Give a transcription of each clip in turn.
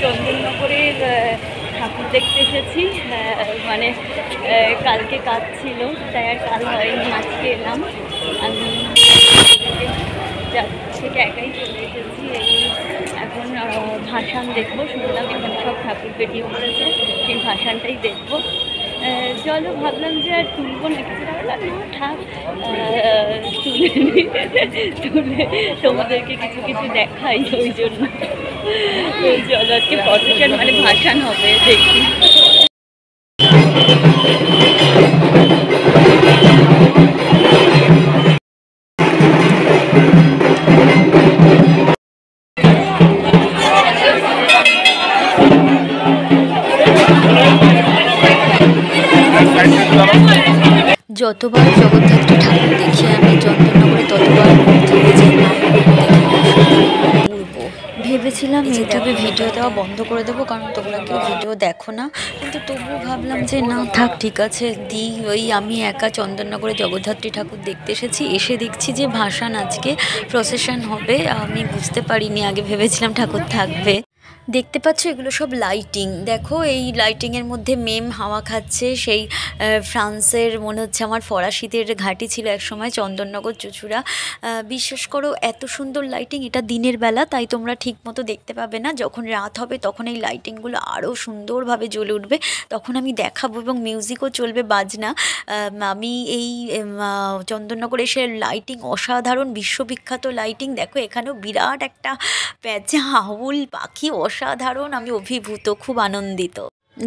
চন্দননগরের ঠাকুর দেখতে এসেছি। মানে কালকে কাজ ছিল, তাই আর কাল হয়নি, আজকে এলাম। আমি থেকে একাই চলে এসেছি। এখন ভাসান দেখবো, শুনলাম এখানে সব ঠাকুর বেরিয়ে পড়েছে, সেই ভাসানটাই দেখবো। চলো, ভাবলাম যে আর তুলবো না, কিছু ভাবলাম না থাক, তুলে তোমাদেরকে কিছু কিছু দেখাই, ওই জন্য। চলো, আজকে প্রসেশন মানে ভাসান হবে, দেখি। যতবার জগদ্ধাত্রী ঠাকুর দেখি আমি চন্দননগরে, ততবার ভেবেছিলাম ইউটিউবে ভিডিও দেওয়া বন্ধ করে দেবো, কারণ তোমরা কেউ ভিডিও দেখো না, কিন্তু তবুও ভাবলাম যে না থাক, ঠিক আছে দিই। ওই আমি একা চন্দননগরে জগদ্ধাত্রী ঠাকুর দেখতে এসেছি, এসে দেখছি যে ভাসান, আজকে প্রসেশন হবে। আমি বুঝতে পারিনি, আগে ভেবেছিলাম ঠাকুর থাকবে। দেখতে পাচ্ছ এগুলো সব লাইটিং, দেখো এই লাইটিংয়ের মধ্যে মেম হাওয়া খাচ্ছে। সেই ফ্রান্সের মনে হচ্ছে আমার ফরাসিদের ঘাঁটি ছিল একসময় চন্দননগর চুঁচুড়া। বিশ্বাস করো এত সুন্দর লাইটিং, এটা দিনের বেলা তাই তোমরা ঠিক মতো দেখতে পাবে না, যখন রাত হবে তখন এই লাইটিংগুলো আরও সুন্দরভাবে জ্বলে উঠবে, তখন আমি দেখাবো, এবং মিউজিকও চলবে, বাজনা। আমি এই চন্দননগরে এসে লাইটিং অসাধারণ, বিশ্ববিখ্যাত লাইটিং। দেখো এখানেও বিরাট একটা প্যাঁচা হাউল পাখি, অসাধারণ, আমি অভিভূত, খুব আনন্দিত।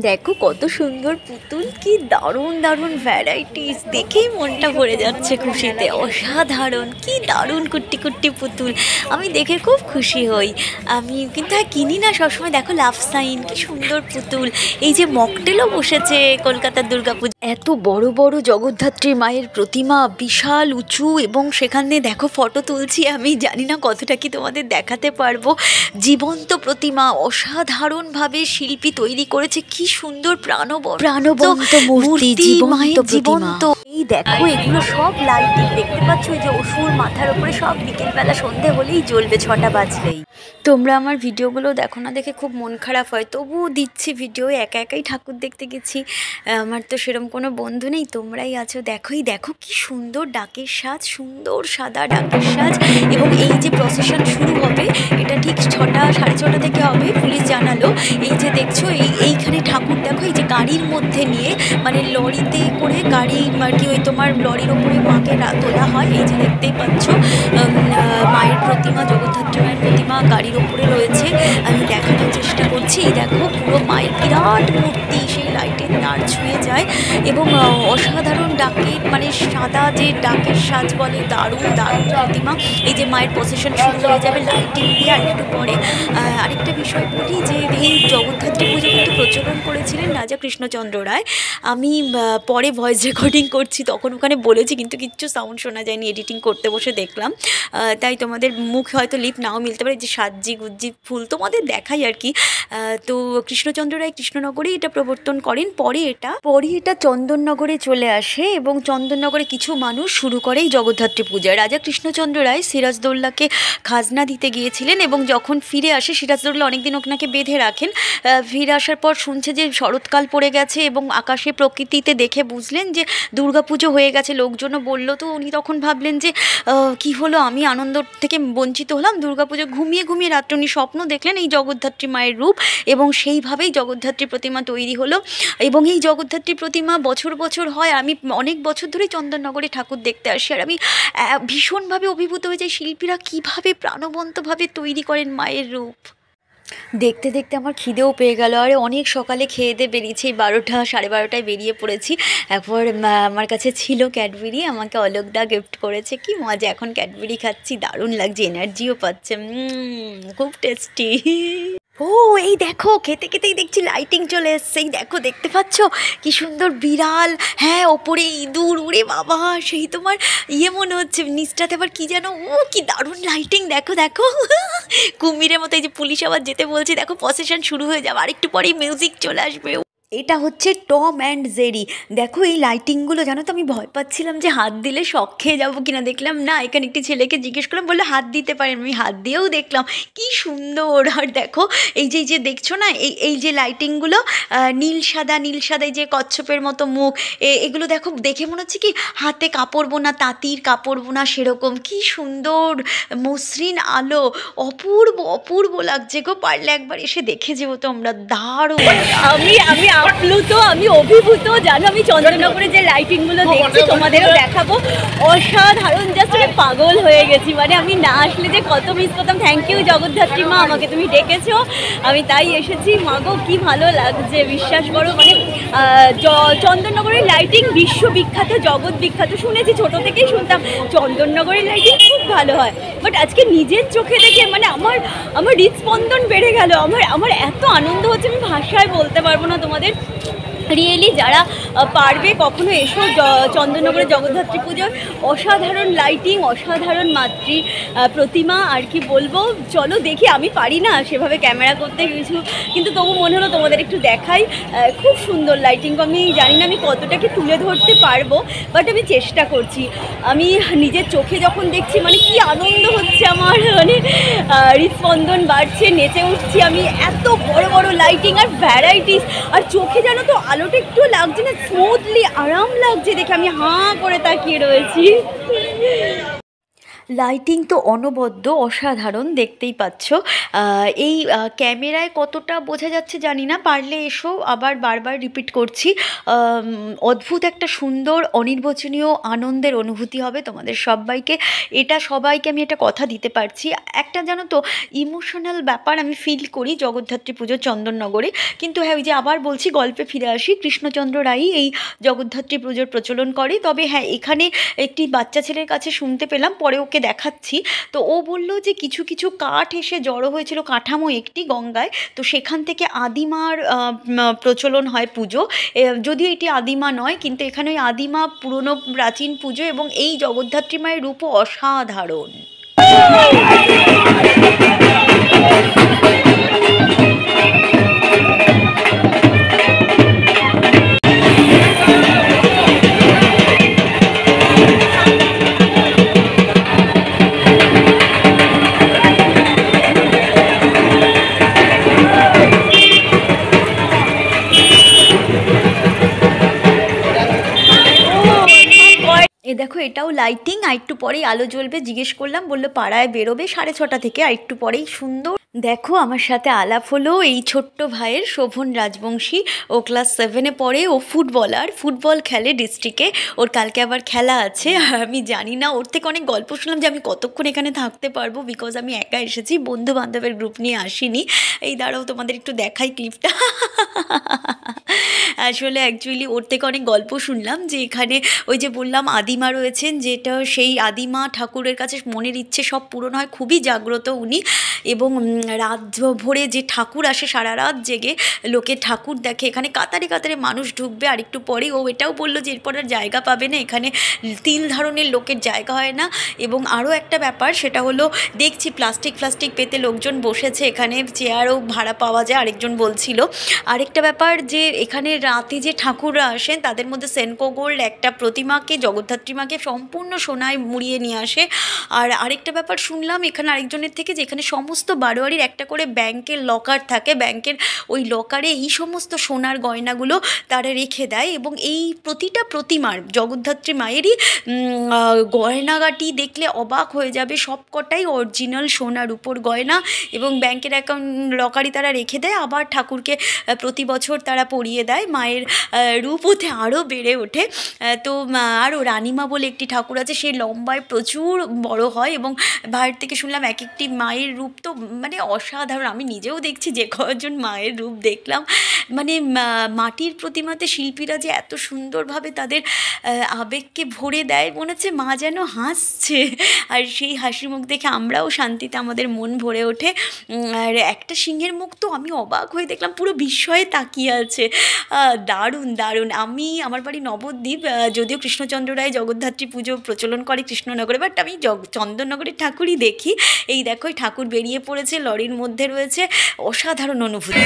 দেখো কত সুন্দর পুতুল, কি দারুণ দারুণ ভ্যারাইটিস, দেখেই মনটা ভরে যাচ্ছে খুশিতে। অসাধারণ, কি দারুণ কুট্টি কুট্টি পুতুল, আমি দেখে খুব খুশি হই। আমি কিন্তু কিনি না সবসময়। দেখো লাভ সাইন, কি সুন্দর পুতুল। এই যে মকটেলও বসেছে কলকাতার দুর্গাপুজো। এত বড় বড় জগদ্ধাত্রী মায়ের প্রতিমা, বিশাল উঁচু, এবং সেখানে দেখো ফটো তুলছি আমি, জানি না কতটা কি তোমাদের দেখাতে পারবো। জীবন্ত প্রতিমা, অসাধারণভাবে শিল্পী তৈরি করেছে, কি সুন্দর প্রাণবন্ত মূর্তি, জীবন্ত। এই দেখো এগুলো সব লাইটিং, দেখতে পাচ্ছ এই যে অসুর মাথার উপরে, সব বিকেলবেলা সন্ধে হলেই জ্বলবে, 6টা বাজলেই। তোমরা আমার ভিডিওগুলো দেখো না, দেখে খুব মন খারাপ হয়, তবুও দিচ্ছি ভিডিও। একা একাই ঠাকুর দেখতে গেছি, আমার তো সেরকম কোনো বন্ধু নেই, তোমরাই আছো। দেখোই দেখো কি সুন্দর ডাকের সাজ, সুন্দর সাদা ডাকের সাজ। এবং এই যে প্রসেশন শুরু হবে, এটা ঠিক 6টা 6:30 থেকে হবে, পুলিশ জানালো। এই যে দেখছো এইখানে ঠাকুর, দেখো এই যে গাড়ির মধ্যে নিয়ে, মানে লরিতে করে, গাড়ি আর কি, ওই তোমার লরির ওপরে মাকে তোলা হয়। এই যে দেখতেই পাচ্ছ মায়ের প্রতিমা, জগদ্ধাত্রী মায়ের প্রতিমা গাড়ির ওপরে রয়েছে, আমি দেখানোর চেষ্টা করছি। এই দেখো পুরো মায়ের বিরাট মূর্তি, সেই লাইটের তার ছুঁয়ে যায়, এবং অসাধারণ ডাকের, মানে সাদা যে ডাকের সাজ বলে, দারুণ দারুণ প্রতিমা। এই যে মায়ের প্রসেশন শুরু হয়ে যাবে লাইটিং দিয়ে আর একটু পরে। আরেকটা বিষয় বলি, যে এই জগদ্ধাত্রী পুজো কিন্তু প্রচলন করেছিলেন রাজা কৃষ্ণচন্দ্র রায়। আমি পরে ভয়েস রেকর্ডিং করছি, তখন ওখানে বলেছি, কিন্তু কিচ্ছু সাউন্ড শোনা যায়নি, এডিটিং করতে বসে দেখলাম। তাই তোমাদের মুখে হয়তো লিপ নাও মিলতে পারে, যে সাজ্জি গুজ্জি ফুল তোমাদের দেখাই আর কি। তো কৃষ্ণচন্দ্র রায় কৃষ্ণনগরে এটা প্রবর্তন করেন, পরে এটা চন্দননগরে চলে আসে, এবং চন্দননগরে কিছু মানুষ শুরু করে এই জগদ্ধাত্রী পূজা। রাজা কৃষ্ণচন্দ্র রায় সিরাজদৌল্লাকে খাজনা দিতে গিয়েছিলেন, এবং যখন ফিরে আসে, সিরাজদৌল্লা অনেকদিন ওনাকে বেঁধে রাখেন। ফিরে আসার পর শুনছে যে শরৎকাল পড়ে গেছে, এবং আকাশে প্রকৃতিতে দেখে বুঝলেন যে দুর্গাপুজো হয়ে গেছে, লোকজনও বললো। তো উনি তখন ভাবলেন যে কি হলো, আমি আনন্দ থেকে বঞ্চিত হলাম, দুর্গাপুজো ঘুমিয়ে ঘুমিয়ে রাত্রে উনি স্বপ্ন দেখলেন এই জগদ্ধাত্রী মায়ের রূপ, এবং সেইভাবেই জগদ্ধাত্রী প্রতিমা তৈরি হলো। এবং এই জগদ্ধাত্রী প্রতিমা বছর বছর হয়, আমি অনেক বছর ধরেই চন্দননগরে ঠাকুর দেখতে আসি, আর আমি ভীষণভাবে অভিভূত হয়ে যাই, শিল্পীরা কীভাবে প্রাণবন্তভাবে তৈরি করেন মায়ের রূপ। দেখতে দেখতে আমার খিদেও পেয়ে গেল, আরে অনেক সকালে খেয়ে দিয়ে বেরিয়েছি, 12টা 12:30টায় বেরিয়ে পড়েছি। একবার আমার কাছে ছিল ক্যাডবেরি, আমাকে অলোকদা গিফট করেছে, কি মজা, এখন ক্যাডবেরি খাচ্ছি, দারুণ লাগছে, এনার্জিও পাচ্ছে, খুব টেস্টি। ও এই দেখো, খেতে খেতেই দেখছি লাইটিং চলে এসছে, এই দেখো দেখতে পাচ্ছ কি সুন্দর বিড়াল, হ্যাঁ ওপরে ইঁদুর, উড়ে বাবা, সেই তোমার মনে হচ্ছে নিচটাতে আবার কি যেন, কি দারুণ লাইটিং, দেখো দেখো কুমিরের মতো। এই যে পুলিশ আবার যেতে বলছে, দেখো প্রসেশন শুরু হয়ে যাবে, আরেকটু পরেই মিউজিক চলে আসবে। এটা হচ্ছে টম অ্যান্ড জেরি। দেখো এই লাইটিংগুলো, জানো তো আমি ভয় পাচ্ছিলাম যে হাত দিলে শক খেয়ে যাবো কিনা, দেখলাম না, এখানে একটি ছেলেকে জিজ্ঞেস করলাম, বললো হাত দিতে পারেন, আমি হাত দিয়েও দেখলাম কি সুন্দর। আর দেখো এই যে দেখছো না, এই যে লাইটিংগুলো নীল সাদা এই যে কচ্ছপের মতো মুখ, এগুলো দেখো, দেখে মনে হচ্ছে কি হাতে কাপড় বোনা, তাঁতির কাপড় বোনা সেরকম, কি সুন্দর মসৃণ আলো, অপূর্ব অপূর্ব লাগছে গো। পারলে একবার এসে দেখে যেও তোমরা, দারুণ। আমি আপ্লুত, আমি অভিভূত, জানো আমি চন্দননগরে যে লাইটিংগুলো দেখছি তোমাদেরও দেখাবো, অসাধারণ, জাস্ট আমি পাগল হয়ে গেছি। মানে আমি না আসলে যে কত মিস করতাম। থ্যাংক ইউ জগদ্ধাত্রী মা, আমাকে তুমি ডেকেছো, আমি তাই এসেছি। মাগো কি ভালো লাগছে, বিশ্বাস করো। মানে চন্দননগরের লাইটিং বিশ্ববিখ্যাত, জগৎ বিখ্যাত, শুনেছি, ছোট থেকেই শুনতাম চন্দননগরের লাইটিং খুব ভালো হয়। বাট আজকে নিজের চোখে দেখে মানে আমার হৃদস্পন্দন বেড়ে গেল, আমার এত আনন্দ হচ্ছে, আমি ভাষায় বলতে পারবো না তোমাদের। রিয়েলি যারা পারবে কখনো এসো চন্দননগরে জগদ্ধাত্রী পুজোর, অসাধারণ লাইটিং, অসাধারণ মাতৃ প্রতিমা, আর কি বলবো। চলো দেখি, আমি পারি না সেভাবে ক্যামেরা করতে কিছু, কিন্তু তবু মনে হলো তোমাদের একটু দেখাই। খুব সুন্দর লাইটিং, আমি জানি না আমি কতটা কি তুলে ধরতে পারবো, বাট আমি চেষ্টা করছি। আমি নিজের চোখে যখন দেখছি মানে কি আনন্দ হচ্ছে আমার, মানে হৃদস্পন্দন বাড়ছে, নেচে উঠছি আমি। এত বড় বড় লাইটিং আর ভ্যারাইটিস, আর চোখে জানো তো আলোটা একটু লাগছে না, স্মুথলি আরাম লাগছে দেখে, আমি হাঁ করে তাকিয়ে রয়েছি। লাইটিং তো অনবদ্য, অসাধারণ, দেখতেই পাচ্ছ। এই ক্যামেরায় কতটা বোঝা যাচ্ছে জানি না, পারলে এসো, আবার বারবার রিপিট করছি, অদ্ভুত একটা সুন্দর অনির্বচনীয় আনন্দের অনুভূতি হবে তোমাদের সবাইকে। এটা সবাইকে আমি এটা কথা দিতে পারছি। একটা জানো তো ইমোশনাল ব্যাপার আমি ফিল করি জগদ্ধাত্রী পুজো চন্দননগরে। কিন্তু হ্যাঁ, ওই যে আবার বলছি, গল্পে ফিরে আসি, কৃষ্ণচন্দ্র রায় এই জগদ্ধাত্রী পুজোর প্রচলন করে। তবে হ্যাঁ, এখানে একটি বাচ্চা ছেলের কাছে শুনতে পেলাম, পরে ওকে দেখাচ্ছি, তো ও বলল যে কিছু কিছু কাঠ এসে জড়ো হয়েছিল, কাঠামো একটি গঙ্গায়, তো সেখান থেকে আদিমার প্রচলন হয় পুজো। যদিও এটি আদিমা নয়, কিন্তু এখানে ওই আদিমা পুরনো প্রাচীন পুজো, এবং এই জগদ্ধাত্রী মায়ের রূপও অসাধারণ। এ দেখো, এটাও লাইটিং, আর একটু পরেই আলো জ্বলবে। জিজ্ঞেস করলাম, বললো পাড়ায় বেরোবে 6:30 থেকে, আর একটু পরেই। সুন্দর। দেখো আমার সাথে আলাপ হলো এই ছোট্ট ভাইয়ের, শোভন রাজবংশী। ও ক্লাস 7-এ পড়ে, ও ফুটবলার, ফুটবল খেলে ডিস্ট্রিক্টে, ওর কালকে আবার খেলা আছে। আর আমি জানি না, ওর থেকে অনেক গল্প শুনলাম যে আমি কতক্ষণ এখানে থাকতে পারবো, বিকজ আমি একা এসেছি, বন্ধু বান্ধবের গ্রুপ নিয়ে আসিনি। এই দাঁড়াও তোমাদের একটু দেখাই ক্লিপটা। আসলে অ্যাকচুয়ালি ওর থেকে অনেক গল্প শুনলাম, যে এখানে ওই যে বললাম আদিমা রয়েছেন, যেটা সেই আদিমা ঠাকুরের কাছে মনের ইচ্ছে সব পূরণ হয়, খুবই জাগ্রত উনি। এবং রাত ভোরে যে ঠাকুর আসে, সারা রাত জেগে লোকে ঠাকুর দেখে, এখানে কাতারে কাতারে মানুষ ঢুকবে। আর একটু পরেই ও এটাও বললো যে এরপর আর জায়গা পাবে না, এখানে তিল ধারণের লোকের জায়গা হয় না। এবং আরও একটা ব্যাপার, সেটা হলো দেখছি প্লাস্টিক পেতে লোকজন বসেছে এখানে, চেয়ারও ভাড়া পাওয়া যায়, আরেকজন বলছিল। আরেকটা ব্যাপার, যে এখানে রাতে যে ঠাকুররা আসেন তাদের মধ্যে সেনকো গোল্ড একটা প্রতিমাকে, জগদ্ধাত্রী মাকে সম্পূর্ণ সোনায় মুড়িয়ে নিয়ে আসে। আর আরেকটা ব্যাপার শুনলাম এখানে আরেকজনের থেকে, যে এখানে সমস্ত বারোয়ারির একটা করে ব্যাংকের লকার থাকে, ব্যাংকের ওই লকারে এই সমস্ত সোনার গয়নাগুলো তারা রেখে দেয়। এবং এই প্রতিটা প্রতিমার, জগদ্ধাত্রী মায়েরই গয়নাগাটি দেখলে অবাক হয়ে যাবে, সবকটাই অরিজিনাল সোনার উপর গয়না, এবং ব্যাংকের অ্যাকাউন্ট লকারই তারা রেখে দেয়, আবার ঠাকুরকে প্রতি বছর তারা পরিয়ে দেয়। মায়ের রূপ ওতে আরও বেড়ে ওঠে। তো আরও রানীমা বলে একটি ঠাকুর আছে, সে লম্বায় প্রচুর বড় হয়, এবং বাইরে থেকে শুনলাম এক একটি মায়ের রূপ তো মানে অসাধারণ। আমি নিজেও দেখছি, যে কয়েকজন মায়ের রূপ দেখলাম, মানে মাটির প্রতিমাতে শিল্পীরা যে এত সুন্দরভাবে তাদের আবেগকে ভরে দেয়, মনে হচ্ছে মা যেন হাসছে, আর সেই হাসি মুখ দেখে আমরাও শান্তিতে আমাদের মন ভরে ওঠে। আর একটা সিংহের মুখ তো আমি অবাক হয়ে দেখলাম, পুরো বিস্ময়ে তাকিয়ে আছে। দারুণ দারুণ। আমার বাড়ি নবদ্বীপ, যদিও কৃষ্ণচন্দ্র রায় জগদ্ধাত্রী পুজো প্রচলন করে কৃষ্ণনগরে, বাট আমি চন্দননগরের ঠাকুরই দেখি। এই দেখো ঠাকুর বেরিয়ে পড়েছে, লরির মধ্যে রয়েছে, অসাধারণ অনুভূতি।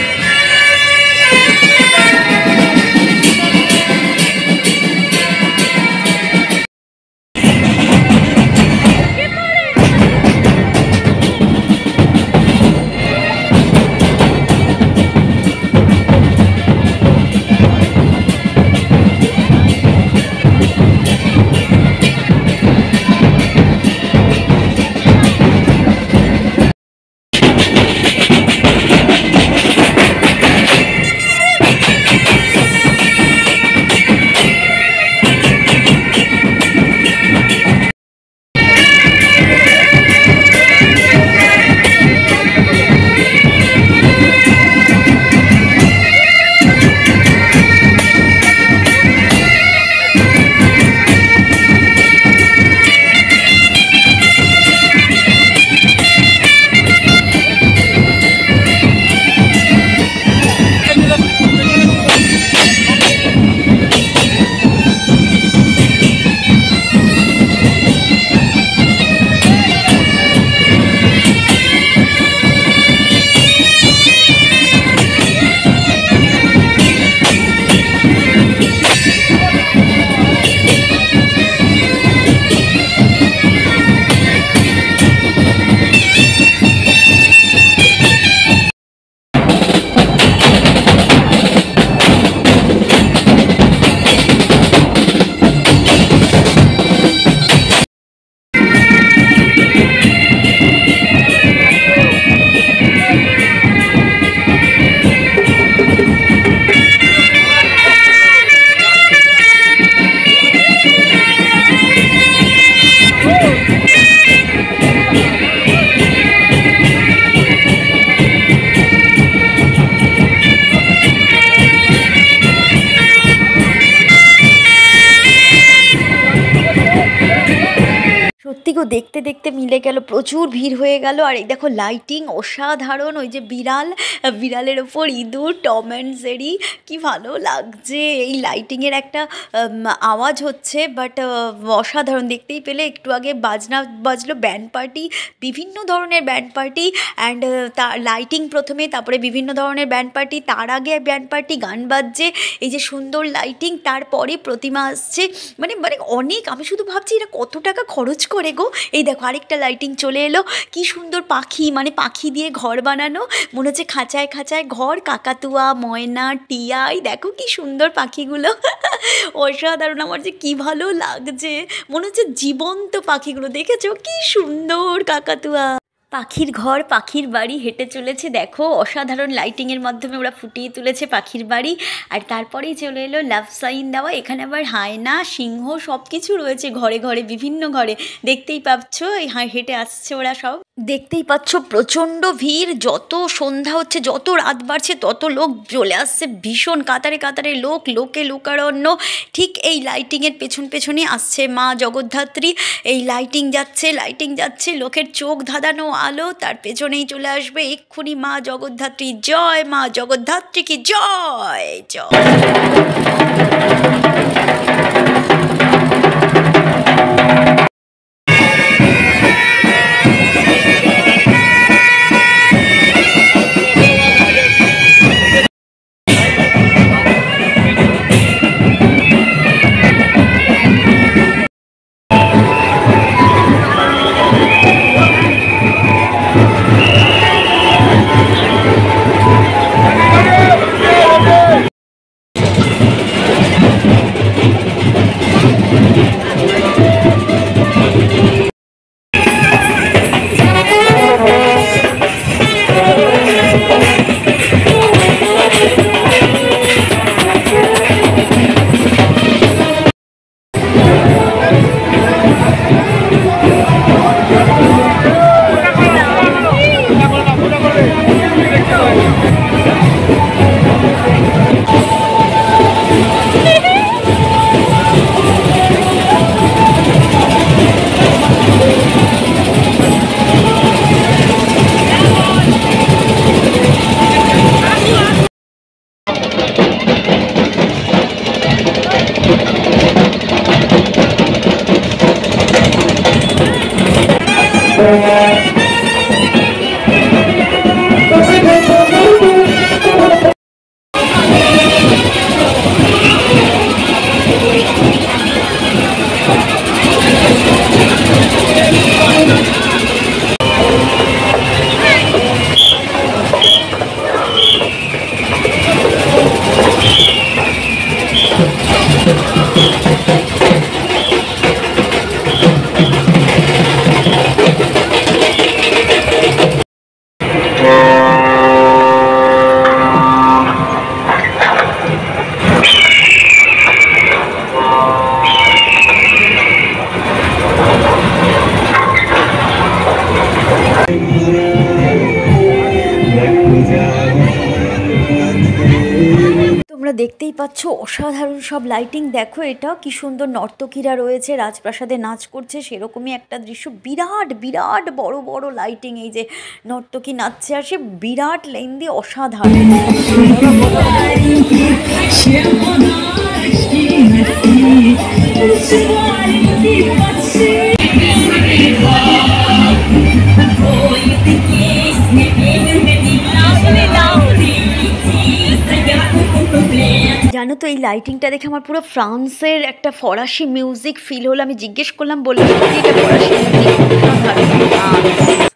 সত্যি গো, দেখতে দেখতে মিলে গেল, প্রচুর ভিড় হয়ে গেল। আর এই দেখো লাইটিং অসাধারণ, ওই যে বিড়ালের ওপর ইঁদুর, টম অ্যান্ড জেরি, কি ভালো লাগছে। এই লাইটিংয়ের একটা আওয়াজ হচ্ছে, বাট অসাধারণ। দেখতেই পেলে একটু আগে বাজনা বাজলো, ব্যান্ড পার্টি, বিভিন্ন ধরনের ব্যান্ড পার্টি অ্যান্ড তার লাইটিং প্রথমে, তারপরে বিভিন্ন ধরনের ব্যান্ড পার্টি, তার আগে ব্যান্ড পার্টি, গান বাজছে, এই যে সুন্দর লাইটিং, তারপরে প্রতিমা আসছে। মানে মানে অনেক, আমি শুধু ভাবছি এরা কত টাকা খরচ করে গো। এই দেখো আরেকটা লাইটিং চলে এলো, কি সুন্দর পাখি, মানে পাখি দিয়ে ঘর বানানো, মনে হচ্ছে খাঁচায় খাঁচায় ঘর, কাকাতুয়া, ময়না, টিয়া, এই দেখো কি সুন্দর পাখিগুলো অসাধারণ। আমার যে কি ভালো লাগছে, মনে হচ্ছে জীবন্ত পাখিগুলো, দেখেছো কি সুন্দর কাকাতুয়া। পাখির ঘর, পাখির বাড়ি হেঁটে চলেছে, দেখো অসাধারণ লাইটিংয়ের মাধ্যমে ওরা ফুটিয়ে তুলেছে পাখির বাড়ি। আর তারপরেই চলে এলো লাভ সাইন দেওয়া, এখানে আবার হায়না, সিংহ সব কিছু রয়েছে ঘরে ঘরে, বিভিন্ন ঘরে। দেখতেই পাচ্ছ হেঁটে আসছে ওরা সব, দেখতেই পাচ্ছ প্রচণ্ড ভিড়। যত সন্ধ্যা হচ্ছে, যত রাত বাড়ছে, তত লোক চলে আসছে, ভীষণ কাতারে কাতারে লোক, লোকে লোকারণ্য। ঠিক এই লাইটিংয়ের পেছন পেছনে আসছে মা জগদ্ধাত্রী, এই লাইটিং যাচ্ছে, লোকের চোখ ধাঁধানো আলো, তার পেছনেই চলে আসবে এক্ষুনি মা জগদ্ধাত্রী। জয় মা জগদ্ধাত্রী কি জয় জয়। তোমরা দেখতেই পাচ্ছ অসাধারণ সব লাইটিং। দেখো এটা কি সুন্দর, নর্তকীরা রয়েছে রাজপ্রাসাদে নাচ করছে, সেরকমই একটা দৃশ্য। বিরাট বিরাট বড় বড় লাইটিং, এই যে নর্তকী নাচছে আর সে বিরাট লাইন দিয়ে, অসাধারণ। জানো তো এই লাইটিংটা দেখে আমার পুরো ফ্রান্সের একটা ফরাসি মিউজিক ফিল হলো। আমি জিজ্ঞেস করলাম, বললাম এটা ফরাসি মিউজিক।